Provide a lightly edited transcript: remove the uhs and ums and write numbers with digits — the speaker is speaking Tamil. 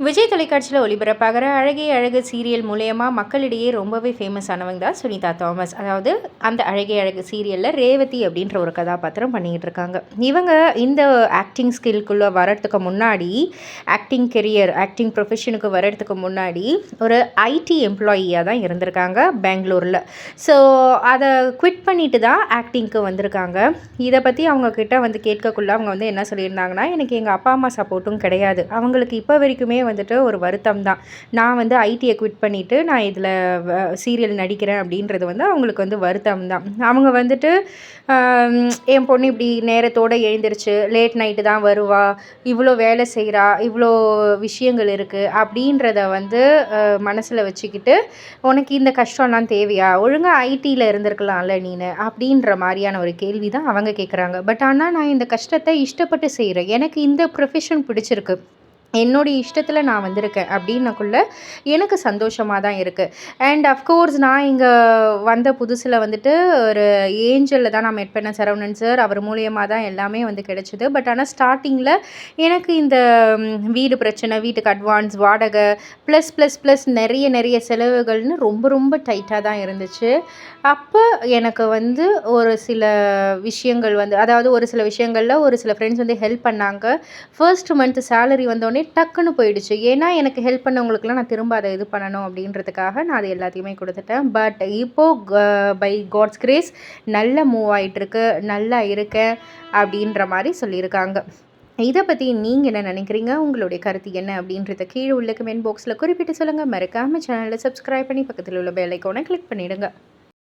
விஜய் தொலைக்காட்சியில் ஒளிபரப்பாகிற அழகே அழகு சீரியல் மூலயமா மக்களிடையே ரொம்பவே ஃபேமஸ் ஆனவங்க தான் சுனிதா தாமஸ். அதாவது அந்த அழகே அழகு சீரியலில் ரேவதி அப்படின்ற ஒரு கதாபாத்திரம் பண்ணிக்கிட்டு இருக்காங்க. இவங்க இந்த ஆக்டிங் ஸ்கில்குள்ளே வரத்துக்கு முன்னாடி, ஆக்டிங் கெரியர் ஆக்டிங் ப்ரொஃபஷனுக்கு வர்றதுக்கு முன்னாடி ஒரு ஐடி எம்ப்ளாயியாக தான் இருந்திருக்காங்க பெங்களூரில். ஸோ அதை குவிட் பண்ணிட்டு தான் ஆக்டிங்க்கு வந்திருக்காங்க. இதை பற்றி அவங்கக்கிட்ட வந்து கேட்கக்குள்ள அவங்க வந்து என்ன சொல்லியிருந்தாங்கன்னா, எனக்கு எங்கள் அப்பா அம்மா சப்போர்ட்டும் கிடையாது. அவங்களுக்கு இப்போ வரைக்குமே வந்துட்டு ஒரு வருத்தம் தான். நான் வந்து ஐடியை குவிட் பண்ணிவிட்டு நான் இதில் சீரியல் நடிக்கிறேன் அப்படின்றது வந்து அவங்களுக்கு வந்து வருத்தம் தான். அவங்க வந்துட்டு என் பொண்ணு இப்படி நேரத்தோடு எழுந்திரிச்சு லேட் நைட்டு தான் வருவா, இவ்வளோ வேலை செய்கிறா, இவ்வளோ விஷயங்கள் இருக்குது அப்படின்றத வந்து மனசில் வச்சுக்கிட்டு, உனக்கு இந்த கஷ்டம்லாம் தேவையா, ஒழுங்காக ஐடியில் இருந்திருக்கலாம்ல நீனு அப்படின்ற மாதிரியான ஒரு கேள்வி தான் அவங்க கேட்குறாங்க. பட் ஆனால் நான் இந்த கஷ்டத்தை இஷ்டப்பட்டு செய்கிறேன், எனக்கு இந்த ப்ரொஃபஷன் பிடிச்சிருக்கு, என்னுடைய இஷ்டத்தில் நான் வந்திருக்கேன் அப்படின்னக்குள்ள எனக்கு சந்தோஷமாக தான் இருக்குது. அண்ட் அஃப்கோர்ஸ் நான் இங்கே வந்த புதுசில் வந்துட்டு ஒரு ஏஞ்சலில் தான் நான் மெட் பண்ணேன், சரவணன் சார். அவர் மூலியமாக தான் எல்லாமே வந்து கிடச்சிது. பட் ஆனால் ஸ்டார்டிங்கில் எனக்கு இந்த வீடு பிரச்சனை, வீட்டுக்கு அட்வான்ஸ், வாடகை, ப்ளஸ் ப்ளஸ் ப்ளஸ் நிறைய நிறைய செலவுகள்னு ரொம்ப ரொம்ப டைட்டாக தான் இருந்துச்சு. அப்போ எனக்கு வந்து ஒரு சில விஷயங்கள் வந்து, அதாவது ஒரு சில விஷயங்களில் ஒரு சில ஃப்ரெண்ட்ஸ் வந்து ஹெல்ப் பண்ணாங்க. ஃபர்ஸ்ட் மந்த் சேலரி வந்தோடனே டக்குன்னு போயிடுச்சு. ஏன்னா எனக்கு ஹெல்ப் பண்ணவங்களுக்குலாம் நான் திரும்ப அதை இது பண்ணணும் அப்படின்றதுக்காக நான் அது எல்லாத்தையுமே கொடுத்துட்டேன். பட் இப்போது பை காட்ஸ் கிரேஸ் நல்ல மூவ் ஆகிட்டுருக்கு, நல்லா இருக்கேன் அப்படின்ற மாதிரி சொல்லியிருக்காங்க. இதை பற்றி நீங்கள் என்ன நினைக்கிறீங்க? உங்களுடைய கருத்து என்ன அப்படின்றத கீழே உள்ள கமெண்ட் பாக்ஸில் குறிப்பிட்டு சொல்லுங்கள். மறக்காமல் சேனலை சப்ஸ்கிரைப் பண்ணி பக்கத்தில் உள்ள பெல் ஐக்கானை கிளிக் பண்ணிவிடுங்க.